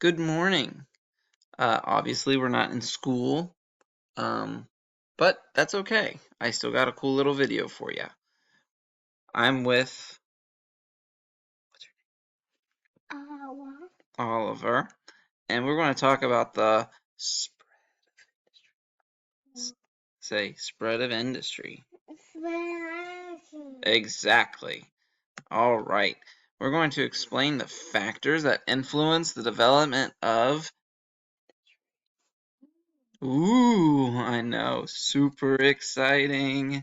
Good morning. Obviously, we're not in school, but that's okay. I still got a cool little video for you. I'm with Oliver, and we're going to talk about the spread of industry. Exactly. All right. We're going to explain the factors that influence the development of. Ooh, I know. Super exciting.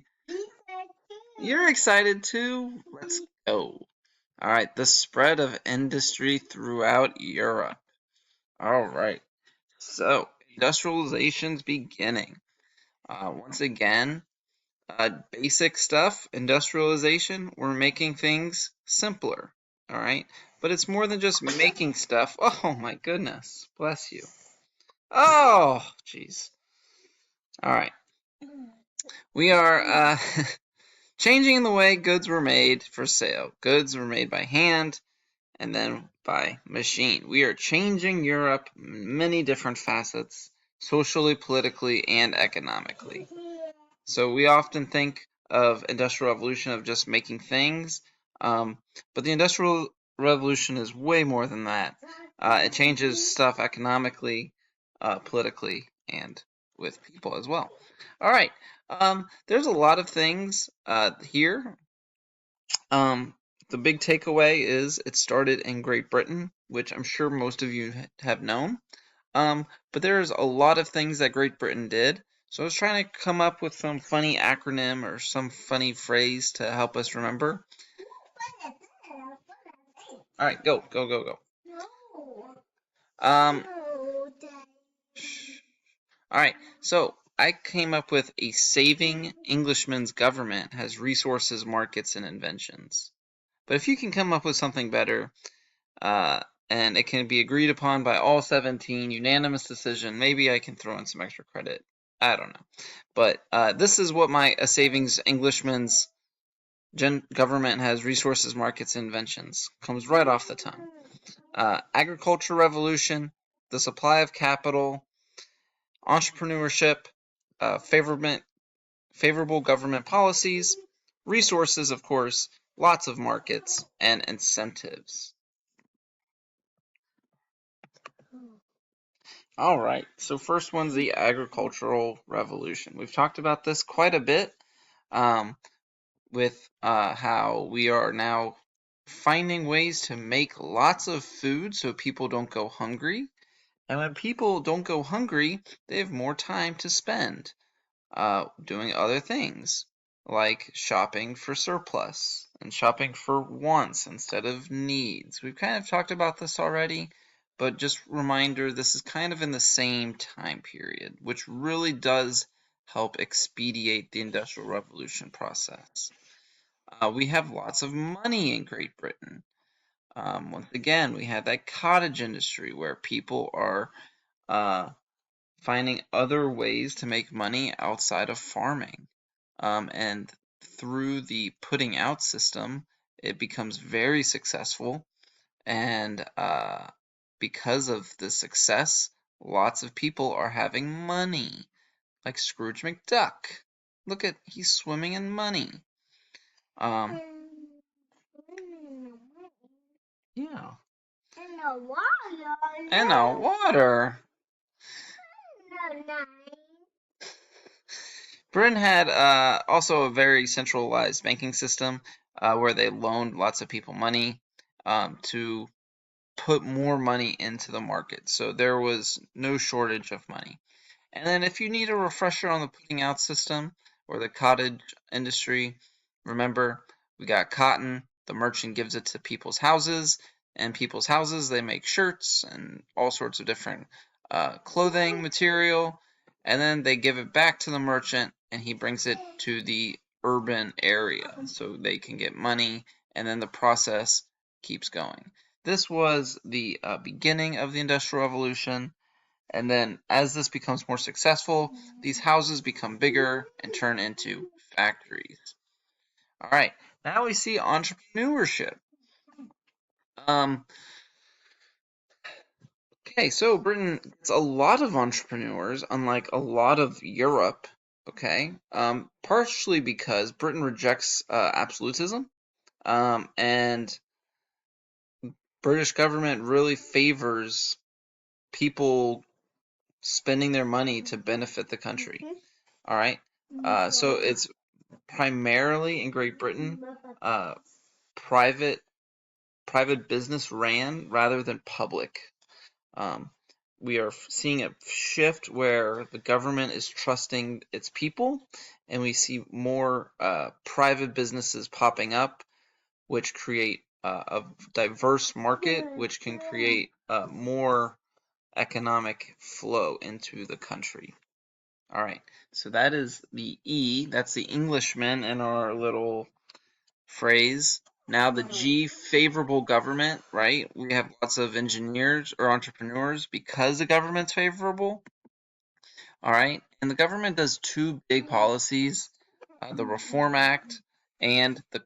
You're excited too? Let's go. All right, the spread of industry throughout Europe. All right, so industrialization's beginning. Once again, basic stuff, industrialization, we're making things simpler. All right, but it's more than just making stuff. Oh my goodness, bless you. Oh, jeez. All right, we are changing the way goods were made for sale. Goods were made by hand and then by machine. We are changing Europe in many different facets, socially, politically, and economically. So we often think of industrial revolution of just making things, but the industrial revolution is way more than that. It changes stuff economically, politically, and with people as well. All right, there's a lot of things here. The big takeaway is it started in Great Britain, which I'm sure most of you have known. But there's a lot of things that Great Britain did. So I was trying to come up with some funny acronym or some funny phrase to help us remember. All right, go, go, go, go. Um, all right, so I came up with a saving Englishman's government has resources, markets, and inventions. But if you can come up with something better, uh, and it can be agreed upon by all 17, unanimous decision, maybe I can throw in some extra credit. I don't know. But this is what my savings Englishman's government has resources, markets, and inventions. Comes right off the tongue. Agriculture revolution, the supply of capital, entrepreneurship, favorable government policies, resources, of course, lots of markets, and incentives. All right, so first one's the agricultural revolution. We've talked about this quite a bit with how we are now finding ways to make lots of food so people don't go hungry. And when people don't go hungry, they have more time to spend doing other things, like shopping for surplus and shopping for wants instead of needs. We've kind of talked about this already, but just reminder, this is kind of in the same time period, which really does help expedite the Industrial Revolution process. We have lots of money in Great Britain. Once again, we have that cottage industry where people are uh, finding other ways to make money outside of farming. And through the putting out system, it becomes very successful. And because of the success, lots of people are having money, like Scrooge McDuck. Look at, he's swimming in money. Um, yeah. In the water. And the water. Britain had also a very centralized banking system where they loaned lots of people money to put more money into the market. So there was no shortage of money. And then if you need a refresher on the putting out system or the cottage industry, remember we got cotton. The merchant gives it to people's houses, and people's houses they make shirts and all sorts of different clothing material, and then they give it back to the merchant, and he brings it to the urban area so they can get money, and then the process keeps going. This was the beginning of the Industrial Revolution. And then as this becomes more successful, these houses become bigger and turn into factories. All right, now we see entrepreneurship. Okay, so Britain gets a lot of entrepreneurs, unlike a lot of Europe. Okay, partially because Britain rejects absolutism, and British government really favors people spending their money to benefit the country. All right, so it's primarily in Great Britain, private business ran rather than public. Um, we are seeing a shift where the government is trusting its people, and we see more private businesses popping up, which create a diverse market, which can create more economic flow into the country. All right, so that is the E. That's the Englishman in our little phrase. Now the G, favorable government, right? We have lots of engineers or entrepreneurs because the government's favorable. All right, and the government does two big policies, the Reform Act and the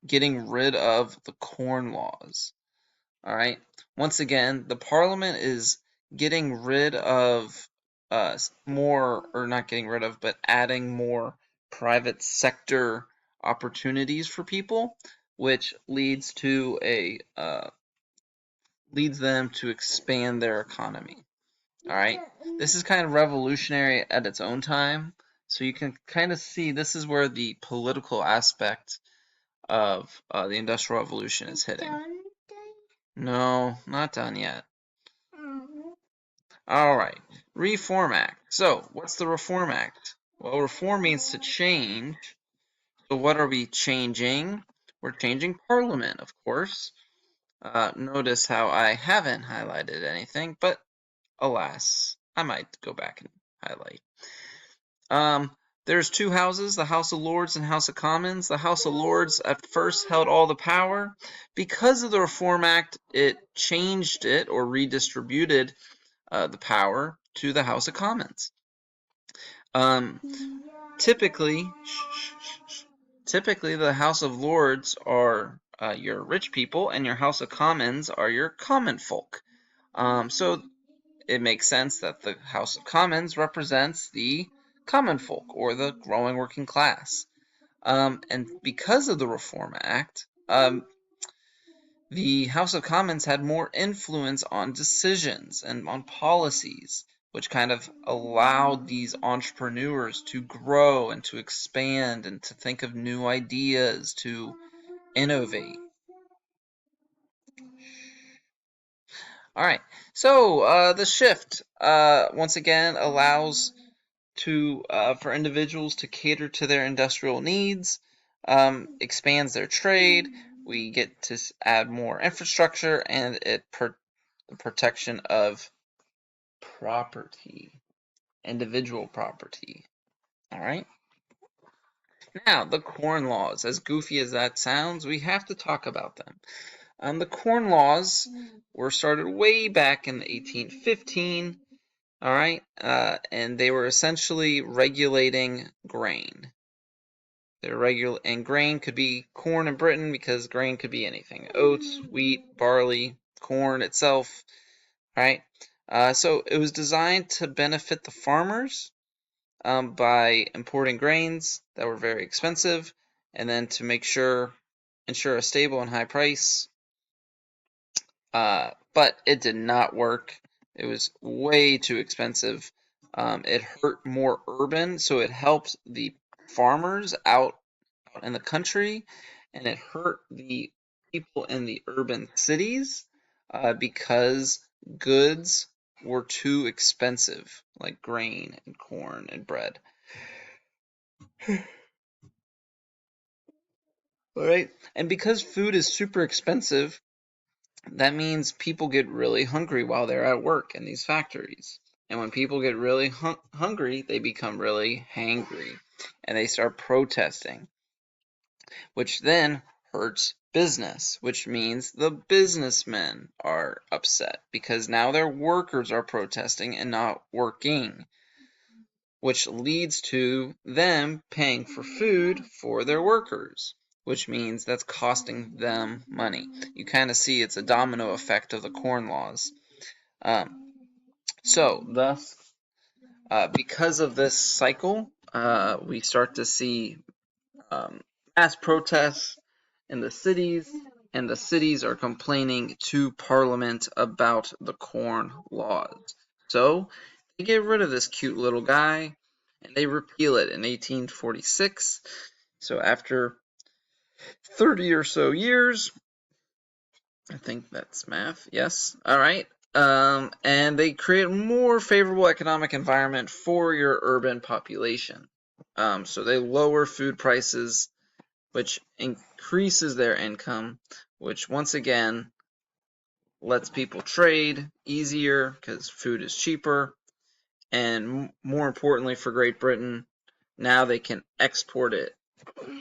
getting rid of the Corn Laws. All right, once again, the Parliament is getting rid of more, or not getting rid of, but adding more private sector opportunities for people, which leads them to expand their economy. All right, this is kind of revolutionary at its own time, so you can kind of see this is where the political aspect of the Industrial Revolution is hitting. No, not done yet. All right, Reform Act. So, what's the Reform Act? Well, reform means to change. So, what are we changing? We're changing Parliament, of course. Notice how I haven't highlighted anything, but alas, I might go back and highlight. There's two houses, the House of Lords and House of Commons. The House of Lords at first held all the power. Because of the Reform Act, it changed it or redistributed the power to the House of Commons. Typically, the House of Lords are your rich people, and your House of Commons are your common folk. So it makes sense that the House of Commons represents the common folk or the growing working class. And because of the Reform Act, the House of Commons had more influence on decisions and on policies, which kind of allowed these entrepreneurs to grow and to expand and to think of new ideas, to innovate. All right, so the shift once again allows for individuals to cater to their industrial needs, expands their trade. We get to add more infrastructure, and the protection of property, individual property. All right. Now, the Corn Laws. As goofy as that sounds, we have to talk about them. The Corn Laws were started way back in 1815. All right, and they were essentially regulating grain. And grain could be corn in Britain because grain could be anything: oats, wheat, barley, corn itself. Right. So it was designed to benefit the farmers by importing grains that were very expensive, and then to ensure a stable and high price. But it did not work. It was way too expensive. It hurt more urban, so it helped the farmers out in the country, and it hurt the people in the urban cities because goods were too expensive, like grain and corn and bread. All right, and because food is super expensive, that means people get really hungry while they're at work in these factories. And when people get really hungry, they become really hangry, and they start protesting, which then hurts business, which means the businessmen are upset because now their workers are protesting and not working, which leads to them paying for food for their workers, which means that's costing them money. You kind of see it's a domino effect of the Corn Laws. So, thus, because of this cycle, we start to see mass protests in the cities, and the cities are complaining to Parliament about the corn laws. So, they get rid of this cute little guy, and they repeal it in 1846. So, after 30 or so years, I think that's math. Yes. All right. And they create a more favorable economic environment for your urban population. So they lower food prices, which increases their income, which once again lets people trade easier because food is cheaper. And more importantly for Great Britain, now they can export it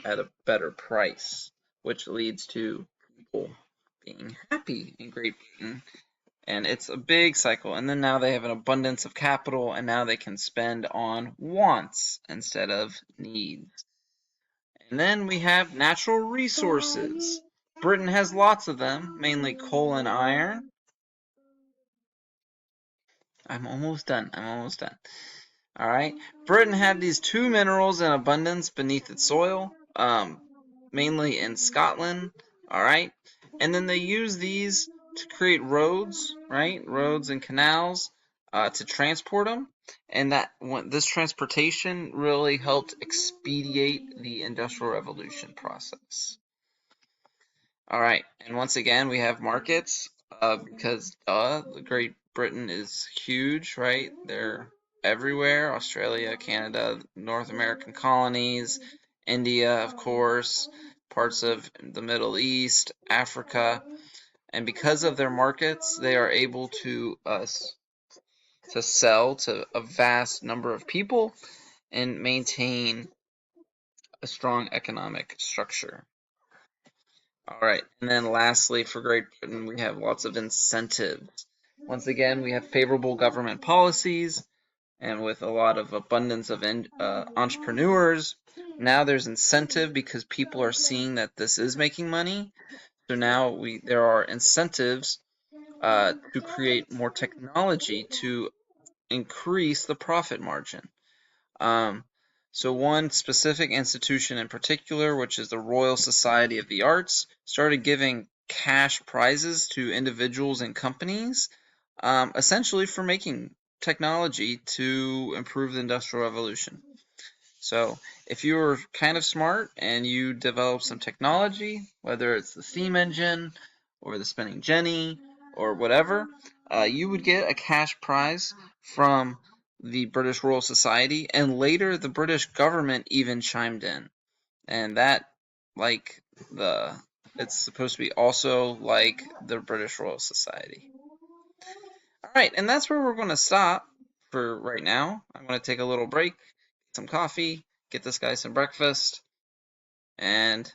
at a better price, which leads to people being happy in Great Britain. And it's a big cycle. And then now they have an abundance of capital, and now they can spend on wants instead of needs. And then we have natural resources. Britain has lots of them, mainly coal and iron. I'm almost done. All right. Britain had these two minerals in abundance beneath its soil, mainly in Scotland. All right. And then they use these to create roads, right? Roads and canals to transport them. And this transportation really helped expedite the Industrial Revolution process. All right. And once again, we have markets because Great Britain is huge, right? They're everywhere. Australia, Canada, North American colonies, India, of course, parts of the Middle East, Africa. And because of their markets, they are able to sell to a vast number of people and maintain a strong economic structure. All right, and then lastly, for Great Britain, we have lots of incentives. Once again, we have favorable government policies, and with a lot of abundance of entrepreneurs, now there's incentive because people are seeing that this is making money. So now there are incentives to create more technology to increase the profit margin. So one specific institution in particular, which is the Royal Society of the Arts, started giving cash prizes to individuals and companies, essentially for making technology to improve the Industrial Revolution. So if you were kind of smart and you develop some technology, whether it's the steam engine or the spinning jenny or whatever, you would get a cash prize from the British Royal Society, and later the British government even chimed in. And that, like it's supposed to be also like the British Royal Society. All right, and that's where we're going to stop for right now. I'm going to take a little break, get some coffee, get this guy some breakfast, and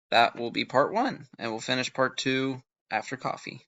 that will be part 1. And we'll finish part 2 after coffee.